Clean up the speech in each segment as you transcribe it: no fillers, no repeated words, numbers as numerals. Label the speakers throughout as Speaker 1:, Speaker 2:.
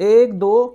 Speaker 1: 1 2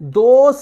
Speaker 1: 2